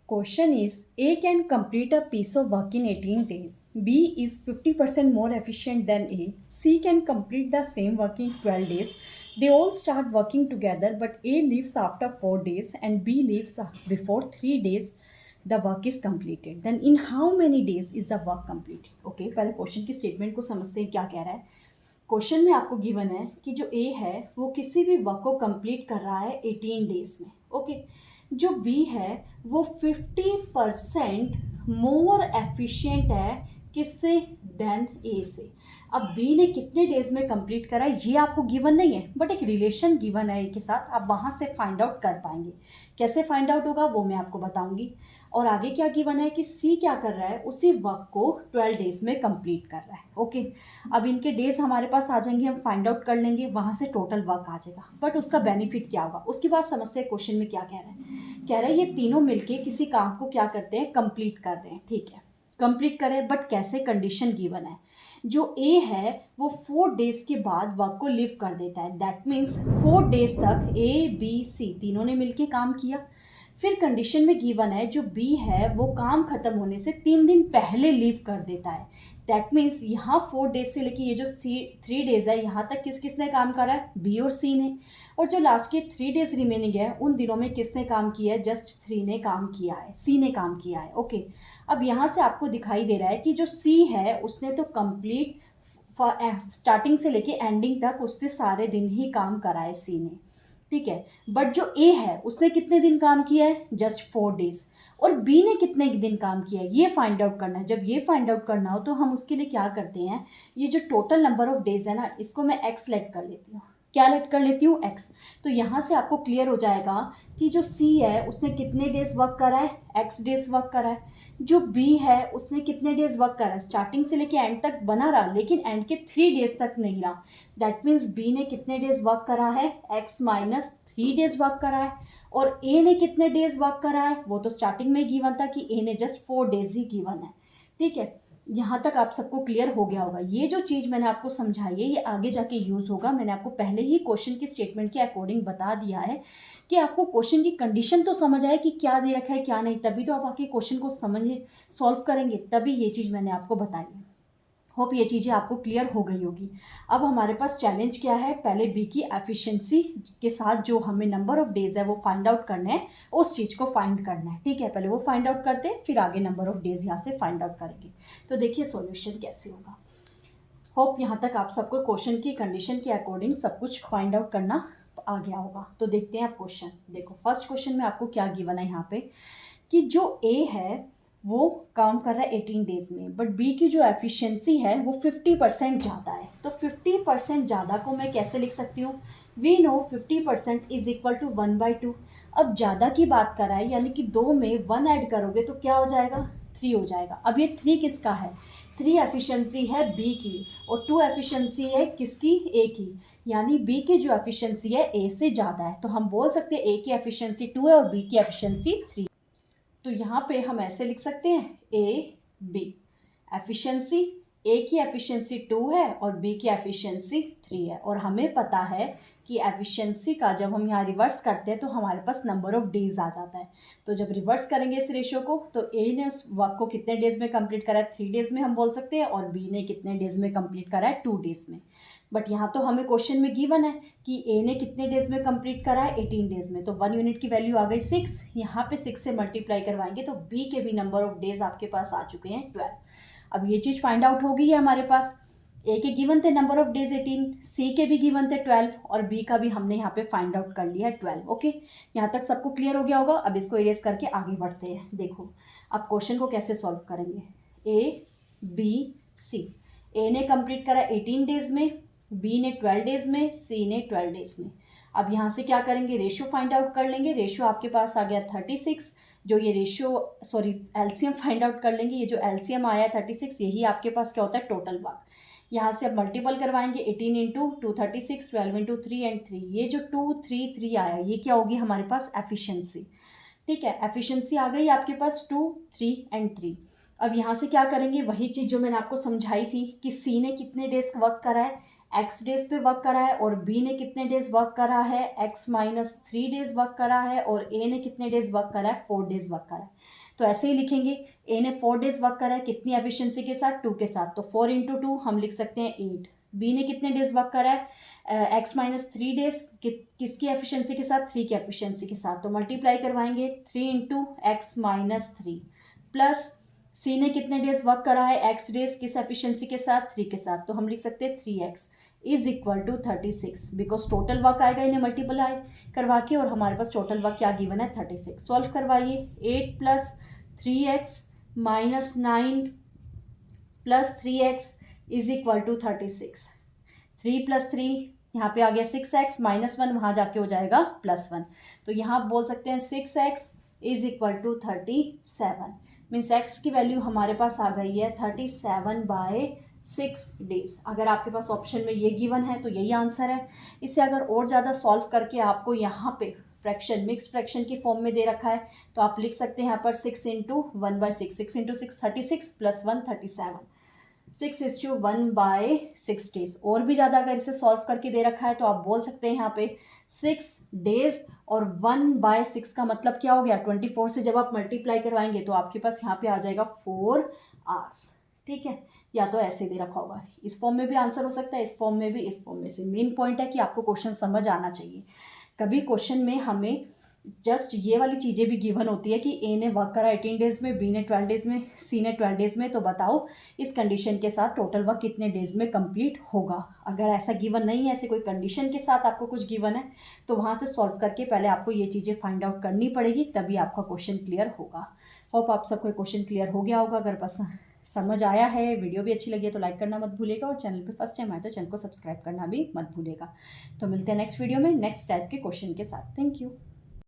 Question is A can complete a piece of work in 18 days. B is 50% more efficient than A. C can complete the same work in 12 days. They all start working together, but A leaves after 4 days and B leaves before 3 days. The work is completed. Then in how many days is the work completed? Okay, पहले question की statement को समझते हैं क्या कह रहा है. Question में आपको गिवन है कि जो ए है वो किसी भी वर्क को कंप्लीट कर रहा है 18 डेज में. ओके, जो बी है वो 50% मोर एफिशिएंट है किससे देन ए से. अब बी ने कितने डेज में कंप्लीट करा है ये आपको गिवन नहीं है, बट एक रिलेशन गिवन है ए के साथ, आप वहाँ से फाइंड आउट कर पाएंगे. कैसे फाइंड आउट होगा वो मैं आपको बताऊंगी. और आगे क्या गिवन है कि सी क्या कर रहा है, उसी वर्क को 12 डेज में कंप्लीट कर रहा है. ओके, अब इनके डेज हमारे पास आ जाएंगे, हम फाइंड आउट कर लेंगे, वहाँ से टोटल वर्क आ जाएगा. बट उसका बेनिफिट क्या होगा उसके बाद समझते हैं क्वेश्चन में क्या कह रहा है. कह रहा है ये तीनों मिलके किसी काम को क्या करते हैं, कंप्लीट कर रहे हैं. ठीक है, कंप्लीट करें, बट कैसे, कंडीशन गिवन है. जो ए है वो 4 डेज के बाद वर्क को लिव कर देता है. दैट मीन्स 4 डेज तक ए बी सी तीनों ने मिलके काम किया. फिर कंडीशन में गिवन है जो बी है वो काम खत्म होने से 3 दिन पहले लीव कर देता है. दैट मीन्स यहाँ 4 डेज से लेके ये जो 3 डेज है यहाँ तक किसने काम करा है, बी और सी ने. और जो लास्ट के 3 डेज रिमेनिंग है उन दिनों में किसने काम किया है, जस्ट 3 ने काम किया है, सी ने काम किया है. ओके, अब यहाँ से आपको दिखाई दे रहा है कि जो सी है उसने तो कंप्लीट स्टार्टिंग से लेके एंडिंग तक उससे सारे दिन ही काम करा है सी ने. ठीक है, बट जो ए है उसने कितने दिन काम किया है, जस्ट 4 डेज. और बी ने कितने दिन काम किया है ये फाइंड आउट करना है. जब ये फाइंड आउट करना हो तो हम उसके लिए क्या करते हैं, ये जो टोटल नंबर ऑफ डेज है ना इसको मैं एक्स लेट कर लेती हूँ. क्या लेट कर लेती हूँ, एक्स. तो यहाँ से आपको क्लियर हो जाएगा कि जो सी है उसने कितने डेज वर्क करा है, एक्स डेज वर्क करा है. जो बी है उसने कितने डेज वर्क करा है, स्टार्टिंग से लेके एंड तक बना रहा लेकिन एंड के 3 डेज तक नहीं रहा. दैट मीन्स बी ने कितने डेज वर्क करा है, एक्स माइनस 3 डेज वर्क करा है. और ए ने कितने डेज वर्क करा है, वो तो स्टार्टिंग में गिवन था कि ए ने जस्ट 4 डेज ही गिवन है. ठीक है, यहाँ तक आप सबको क्लियर हो गया होगा. ये जो चीज़ मैंने आपको समझाई है ये आगे जाके यूज़ होगा. मैंने आपको पहले ही क्वेश्चन की स्टेटमेंट के अकॉर्डिंग बता दिया है कि आपको क्वेश्चन की कंडीशन तो समझ आए कि क्या दे रखा है क्या नहीं, तभी तो आप आके क्वेश्चन को समझिए, सॉल्व करेंगे, तभी ये चीज़ मैंने आपको बताई है. होप ये चीज़ें आपको क्लियर हो गई होगी. अब हमारे पास चैलेंज क्या है, पहले बी की एफिशिएंसी के साथ जो हमें नंबर ऑफ डेज है वो फाइंड आउट करना है, उस चीज़ को फाइंड करना है. ठीक है, पहले वो फाइंड आउट करते हैं फिर आगे नंबर ऑफ डेज यहाँ से फाइंड आउट करेंगे. तो देखिए सॉल्यूशन कैसे होगा. होप यहाँ तक आप सबको क्वेश्चन की कंडीशन के अकॉर्डिंग सब कुछ फाइंड आउट करना आ गया होगा. तो देखते हैं आप क्वेश्चन. देखो फर्स्ट क्वेश्चन में आपको क्या गिवन है यहाँ पे कि जो ए है वो काम कर रहा है 18 डेज में, बट बी की जो एफिशिएंसी है वो 50% ज़्यादा है. तो 50% ज़्यादा को मैं कैसे लिख सकती हूँ, we know 50% is equal to 1/2. अब ज़्यादा की बात कर रहा है यानी कि 2 में 1 ऐड करोगे तो क्या हो जाएगा, 3 हो जाएगा. अब ये 3 किसका है, 3 एफिशिएंसी है बी की और 2 एफिशिएंसी है किसकी, ए की. यानी बी की जो एफिशिएंसी है ए से ज़्यादा है. तो हम बोल सकते हैं ए की एफिशिएंसी 2 है और बी की एफिशिएंसी 3. तो यहाँ पे हम ऐसे लिख सकते हैं ए बी एफिशिएंसी, ए की एफिशिएंसी 2 है और बी की एफिशिएंसी 3 है. और हमें पता है कि एफिशिएंसी का जब हम यहाँ रिवर्स करते हैं तो हमारे पास नंबर ऑफ डेज आ जाता है. तो जब रिवर्स करेंगे इस रेशियो को तो ए ने उस वर्क को कितने डेज में कंप्लीट करा है, 3 डेज में हम बोल सकते हैं, और बी ने कितने डेज में कंप्लीट करा है, 2 डेज में. बट यहाँ तो हमें क्वेश्चन में गिवन है कि ए ने कितने डेज में कंप्लीट करा है, 18 डेज में. तो 1 यूनिट की वैल्यू आ गई 6. यहाँ पे 6 से मल्टीप्लाई करवाएंगे तो बी के भी नंबर ऑफ डेज आपके पास आ चुके हैं 12. अब ये चीज़ फाइंड आउट हो गई है हमारे पास. ए के गिवन थे नंबर ऑफ डेज 18, सी के भी गिवन थे 12 और बी का भी हमने यहाँ पे फाइंड आउट कर लिया है 12. ओके, यहाँ तक सबको क्लियर हो गया होगा. अब इसको इरेज करके आगे बढ़ते हैं. देखो अब क्वेश्चन को कैसे सॉल्व करेंगे. ए बी सी, ए ने कंप्लीट करा 18 डेज में, बी ने 12 डेज में, सी ने 12 डेज में. अब यहाँ से क्या करेंगे, रेशियो फाइंड आउट कर लेंगे. रेशियो आपके पास आ गया 36. जो ये ratio sorry LCM find out कर लेंगे. ये जो एलसीएम आया 36 यही आपके पास क्या होता है, टोटल वर्क. यहाँ से अब मल्टीपल करवाएंगे 18 इंटू 236, 12 इंटू 3 एंड 3. ये जो 2 3 3 आया ये क्या होगी हमारे पास एफिशिएंसी. ठीक है, एफिशिएंसी आ गई आपके पास 2 3 एंड 3. अब यहाँ से क्या करेंगे, वही चीज़ जो मैंने आपको समझाई थी कि सी ने कितने डेज वर्क करा है, एक्स डेज पे वर्क करा है, और बी ने कितने डेज वर्क करा है, एक्स माइनस 3 डेज वर्क करा है, और ए ने कितने डेज वर्क करा है, 4 डेज वर्क करा है। तो ऐसे ही लिखेंगे, ए ने 4 डेज वर्क करा है, कितनी एफिशिएंसी के साथ, 2 के साथ, तो 4 इंटू 2 हम लिख सकते हैं 8। बी ने कितने डेज वर्क करा है, एक्स माइनस 3 डेज, किसकी एफिशिएंसी के साथ, 3 की एफिशिएंसी के साथ, तो मल्टीप्लाई करवाएंगे 3 इंटू एक्स माइनस 3 प्लस सी ने कितने डेज वर्क करा है, एक्स डेज, किस एफिशिएंसी के साथ, 3 के साथ, तो हम लिख सकते हैं 3x is equal to 36, because total work आएगा इन्हें मल्टीप्लाई करवा के, और हमारे पास टोटल वर्क क्या गिवन है, 36। सॉल्व करवाइए, 8 plus 3x minus 9 plus 3x is equal to 36। 3 plus 3 यहाँ पे आ गया 6x, माइनस 1 वहाँ जाके हो जाएगा +1, तो यहाँ आप बोल सकते हैं 6x is equal to 37। Means x की वैल्यू हमारे पास आ गई है 37/6 डेज। अगर आपके पास ऑप्शन में ये गिवन है तो यही आंसर है। इसे अगर और ज़्यादा सॉल्व करके आपको यहाँ पे फ्रैक्शन, मिक्स फ्रैक्शन की फॉर्म में दे रखा है, तो आप लिख सकते हैं यहाँ पर 6 इंटू 1/6, 6 इंटू 6 36 प्लस 1 37, 6:1/6 डेज। और भी ज़्यादा अगर इसे सॉल्व करके दे रखा है तो आप बोल सकते हैं यहाँ पे 6 डेज, और 1/6 का मतलब क्या हो गया, 24 से जब आप मल्टीप्लाई करवाएंगे तो आपके पास यहाँ पे आ जाएगा 4 आवर्स। ठीक है, या तो ऐसे दे रखा होगा, इस फॉर्म में भी आंसर हो सकता है, इस फॉर्म में भी, इस फॉर्म में से। मेन पॉइंट है कि आपको क्वेश्चन समझ आना चाहिए। कभी क्वेश्चन में हमें जस्ट ये वाली चीज़ें भी गिवन होती है कि ए ने वर्क करा 18 डेज में, बी ने 12 डेज में, सी ने 12 डेज में, तो बताओ इस कंडीशन के साथ टोटल वर्क कितने डेज में कंप्लीट होगा। अगर ऐसा गिवन नहीं है, ऐसे कोई कंडीशन के साथ आपको कुछ गिवन है, तो वहाँ से सॉल्व करके पहले आपको ये चीज़ें फाइंड आउट करनी पड़ेगी, तभी आपका क्वेश्चन क्लियर होगा। होप आप सबको क्वेश्चन क्लियर हो गया होगा। अगर पसंद समझ आया है, वीडियो भी अच्छी लगी है तो लाइक करना मत भूलेगा, और चैनल पे फर्स्ट टाइम आए तो चैनल को सब्सक्राइब करना भी मत भूलेगा। तो मिलते हैं नेक्स्ट वीडियो में नेक्स्ट टाइप के क्वेश्चन के साथ। Thank you.